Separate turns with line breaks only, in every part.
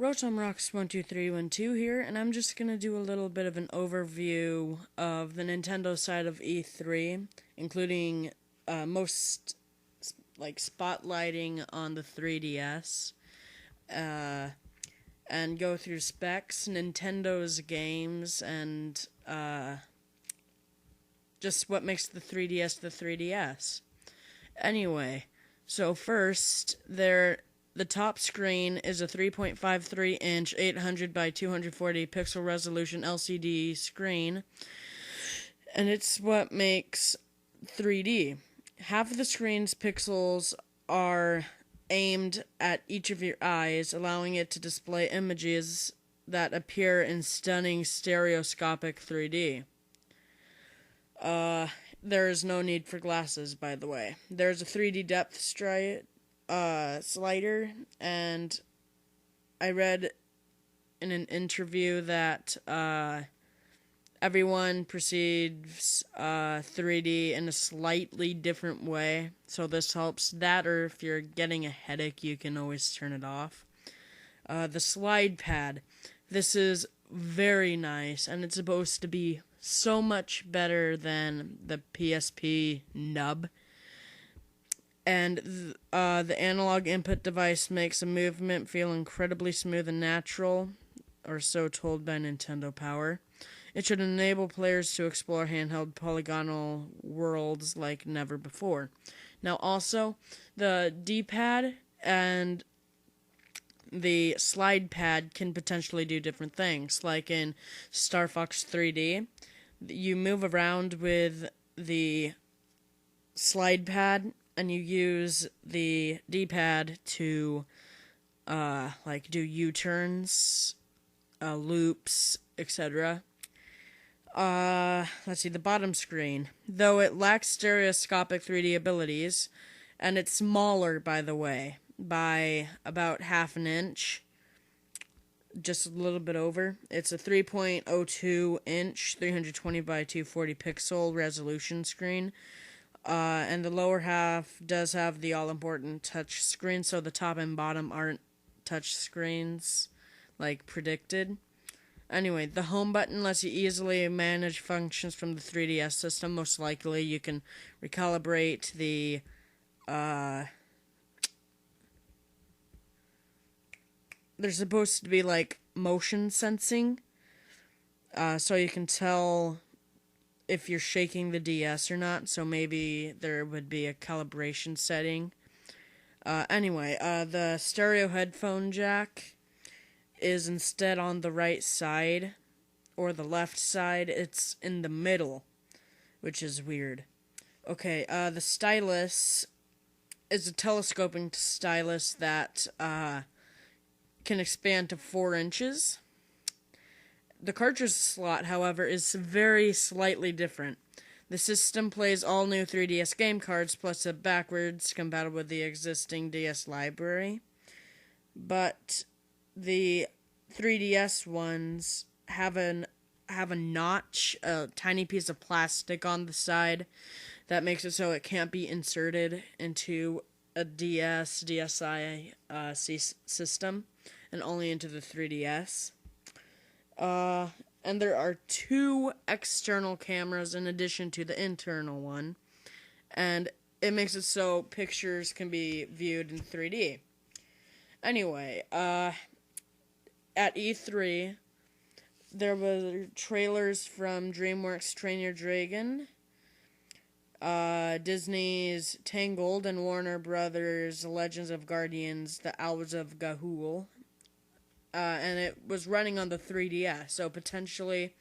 RotomRocks12312 here, and I'm just going to do a little bit of an overview of the Nintendo side of E3, including most spotlighting on the 3DS, and go through specs, Nintendo's games, and just what makes the 3DS the 3DS. Anyway, so first, the top screen is a 3.53-inch 800 by 240 pixel resolution LCD screen, and it's what makes 3D. Half of the screen's pixels are aimed at each of your eyes, allowing it to display images that appear in stunning stereoscopic 3D. There is no need for glasses, by the way. There's a 3D depth slider, and I read in an interview that everyone perceives 3D in a slightly different way, so this helps that, or if you're getting a headache, you can always turn it off. The slide pad. This is very nice, and it's supposed to be so much better than the PSP nub. And the analog input device makes a movement feel incredibly smooth and natural, or so told by Nintendo Power. It should enable players to explore handheld polygonal worlds like never before. Now also, the D-pad and the slide pad can potentially do different things. Like in Star Fox 3D, you move around with the slide pad, and you use the D-pad to, do U-turns, loops, etc. Let's see, the bottom screen. Though it lacks stereoscopic 3D abilities, and it's smaller, by the way, by about half an inch, just a little bit over. It's a 3.02-inch, 320 by 240 pixel resolution screen. And the lower half does have the all-important touch screen, so the top and bottom aren't touch screens, like predicted. Anyway, the home button lets you easily manage functions from the 3DS system. Most likely, you can recalibrate the, there's supposed to be, motion sensing, so you can tell if you're shaking the DS or not, so maybe there would be a calibration setting. Anyway, the stereo headphone jack is instead on the right side, or the left side. It's in the middle, which is weird. Okay, the stylus is a telescoping stylus that can expand to 4 inches. The cartridge slot, however, is very slightly different. The system plays all new 3DS game cards, plus a backwards compatible with the existing DS library. But the 3DS ones have a notch, a tiny piece of plastic on the side that makes it so it can't be inserted into a DSi system, and only into the 3DS. And there are 2 external cameras in addition to the internal one, and it makes it so pictures can be viewed in 3D. Anyway, at E3, there were trailers from DreamWorks' Train Your Dragon, Disney's Tangled, and Warner Brothers' Legends of Guardians, The Owls of Ga'Hoole. And it was running on the 3DS, so potentially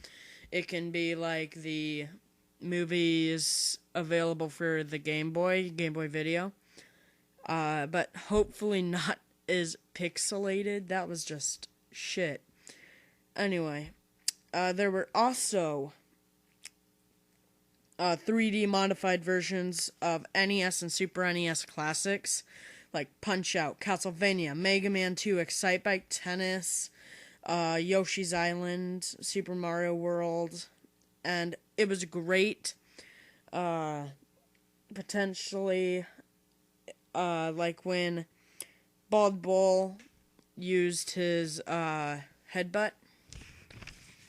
it can be like the movies available for the Game Boy Video, but hopefully not as pixelated. That was just shit. Anyway, there were also 3D modified versions of NES and Super NES classics, like Punch-Out!, Castlevania, Mega Man 2, Excitebike Tennis, Yoshi's Island, Super Mario World, and it was great. Potentially, like when Bald Bull used his headbutt,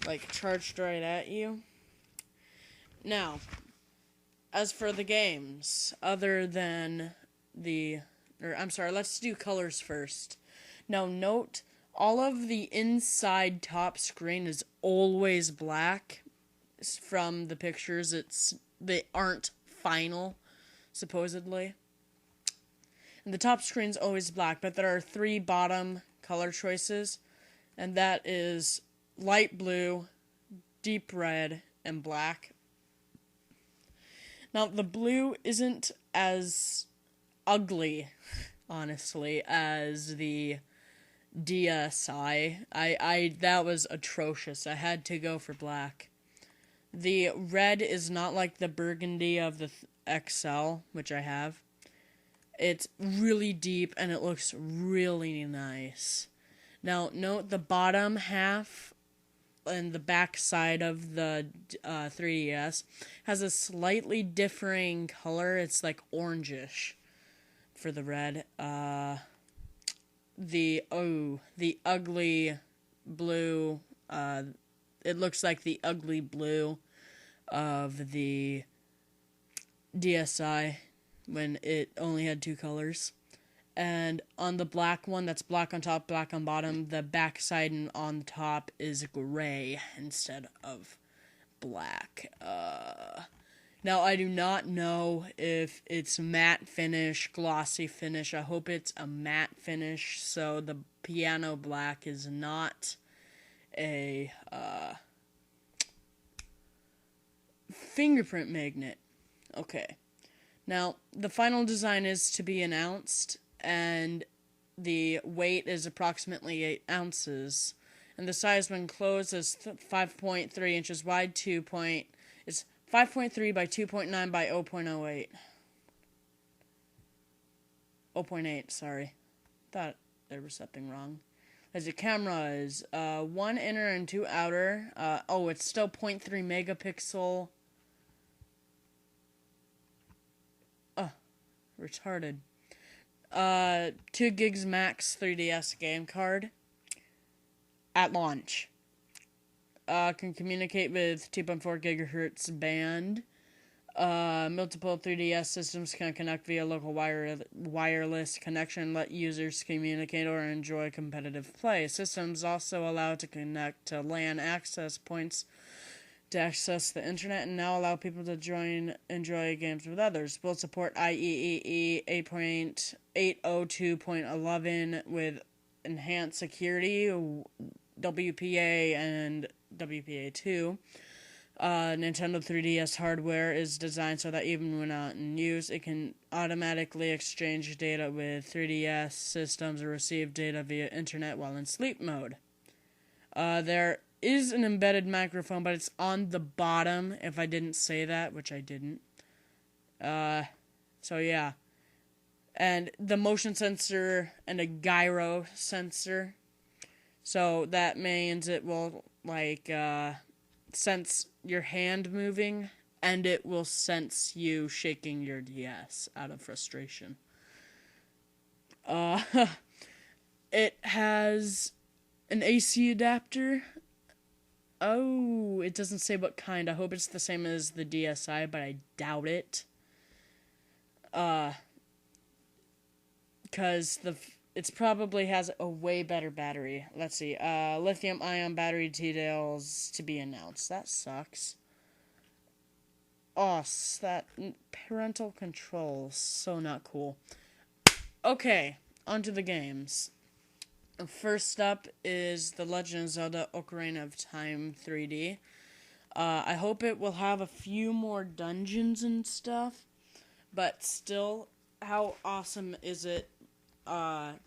like charged right at you. Now, as for the games, other than let's do colors first. Now note, all of the inside top screen is always black. From the pictures, they aren't final, supposedly. And the top screen's always black, but there are 3 bottom color choices, and that is light blue, deep red, and black. Now, the blue isn't as ugly, honestly, as the DSi. That was atrocious. I had to go for black. The red is not like the burgundy of the XL, which I have. It's really deep and it looks really nice. Now, note the bottom half and the back side of the 3DS has a slightly differing color. It's like orangish for the red. The ugly blue. It looks like the ugly blue of the DSi when it only had 2 colors. And on the black one, that's black on top, black on bottom, the back side and on the top is gray instead of black. Now, I do not know if it's matte finish, glossy finish. I hope it's a matte finish, so the piano black is not a fingerprint magnet. Okay. Now, the final design is to be announced, and the weight is approximately 8 ounces. And the size when closed is 5.3 inches wide, is 5.3 by 2.9 by 0.08. 0.8, sorry. Thought there was something wrong. As the camera is 1 inner and 2 outer. It's still 0.3 megapixel. Retarded. 2 gigs max 3DS game card at launch. Can communicate with 2.4 gigahertz band. Multiple 3DS systems can connect via local wireless connection, let users communicate or enjoy competitive play. Systems also allow to connect to LAN access points to access the internet and now allow people to enjoy games with others. Will support IEEE 8.802.11 with enhanced security, WPA and WPA2. Nintendo 3DS hardware is designed so that even when not in use, it can automatically exchange data with 3DS systems or receive data via internet while in sleep mode. There is an embedded microphone, but it's on the bottom, if I didn't say that, which I didn't. So yeah. And the motion sensor and a gyro sensor. So that means it will, sense your hand moving, and it will sense you shaking your DS out of frustration. It has an AC adapter. Oh, it doesn't say what kind. I hope it's the same as the DSi, but I doubt it. Because it probably has a way better battery. Let's see. Lithium-ion battery details to be announced. That sucks. Oh, that parental control. So not cool. Okay, onto the games. First up is The Legend of Zelda Ocarina of Time 3D. I hope it will have a few more dungeons and stuff, but still, how awesome is it? How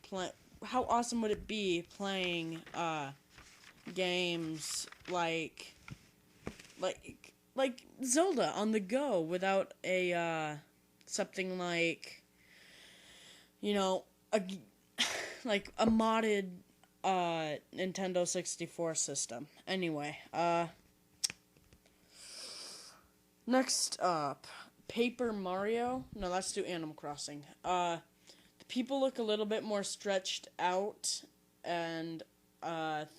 awesome would it be playing games like Zelda on the go without a something like, like a modded Nintendo 64 system. Anyway, next up, Paper Mario. No, let's do Animal Crossing. The people look a little bit more stretched out, and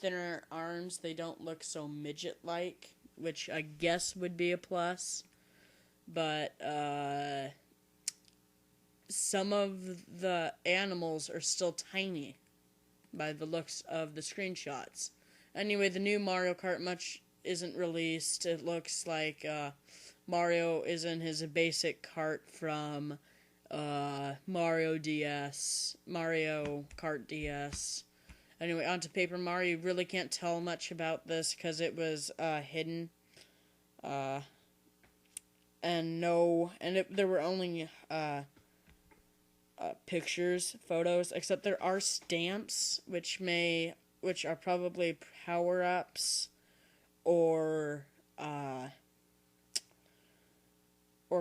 thinner arms, they don't look so midget-like, which I guess would be a plus. But some of the animals are still tiny by the looks of the screenshots. Anyway, the new Mario Kart much isn't released. It looks like Mario is in his basic cart from Mario Kart DS. Anyway, on to Paper Mario. You really can't tell much about this because it was hidden. There were only pictures, photos, except there are stamps, which are probably power-ups or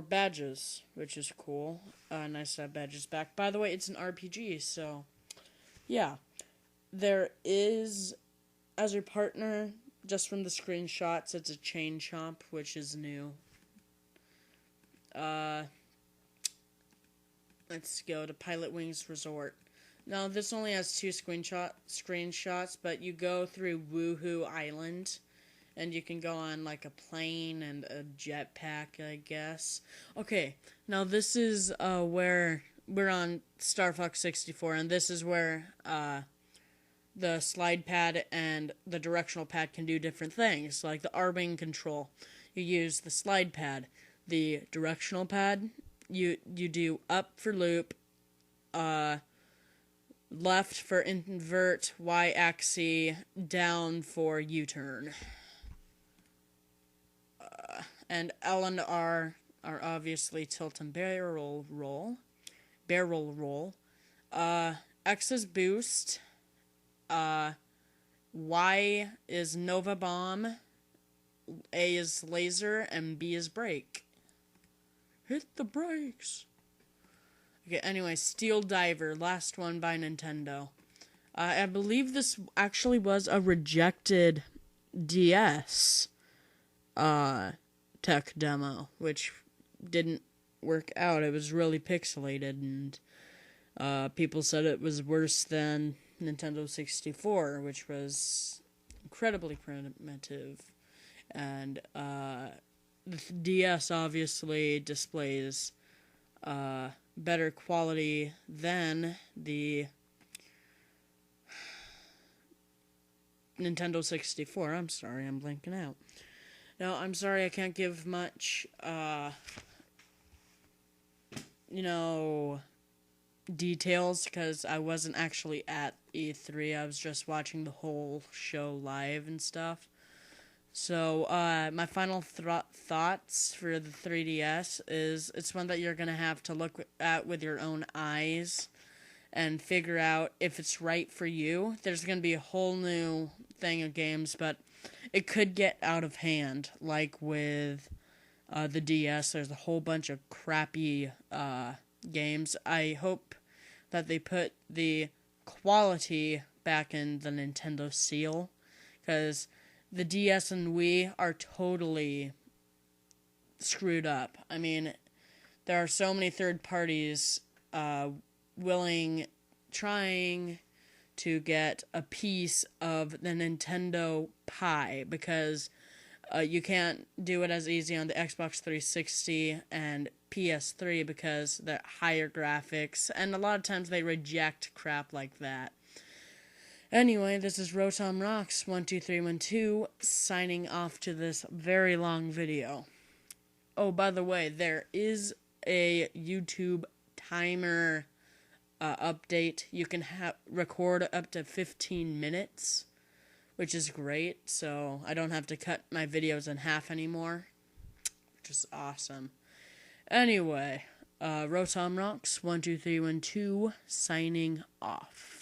badges, which is cool. Nice to have badges back. By the way, it's an RPG, so yeah. There is, as your partner, just from the screenshots, it's a Chain Chomp, which is new. Let's go to Pilot Wings Resort. Now, this only has 2 screenshots, but you go through Woohoo Island, and you can go on, like, a plane and a jetpack, I guess. Okay, now this is where we're on Star Fox 64, and this is where the slide pad and the directional pad can do different things, like the R-Wing control. You use the slide pad. The directional pad, you do up for loop, left for invert, Y-axis, down for U-turn. And L and R are obviously tilt and barrel roll. X is boost. Y is Nova Bomb. A is laser, and B is brake. Hit the brakes. Okay, anyway, Steel Diver, last one by Nintendo. I believe this actually was a rejected DS tech demo, which didn't work out. It was really pixelated, and people said it was worse than Nintendo 64, which was incredibly primitive. And the DS obviously displays better quality than the Nintendo 64. I'm sorry, I'm blanking out. No, I'm sorry, I can't give much, details, because I wasn't actually at E3. I was just watching the whole show live and stuff. So, my final thoughts for the 3DS is it's one that you're going to have to look at with your own eyes and figure out if it's right for you. There's going to be a whole new thing of games, but it could get out of hand. Like with the DS, there's a whole bunch of crappy games. I hope that they put the quality back in the Nintendo seal, because the DS and Wii are totally screwed up. I mean, there are so many third parties trying to get a piece of the Nintendo pie, because you can't do it as easy on the Xbox 360 and PS3 because they're higher graphics, and a lot of times they reject crap like that. Anyway, this is Rotom Rocks 12312 signing off to this very long video. Oh, by the way, there is a YouTube timer update. You can record up to 15 minutes, which is great, so I don't have to cut my videos in half anymore, which is awesome. Anyway, Rotom Rocks 12312 signing off.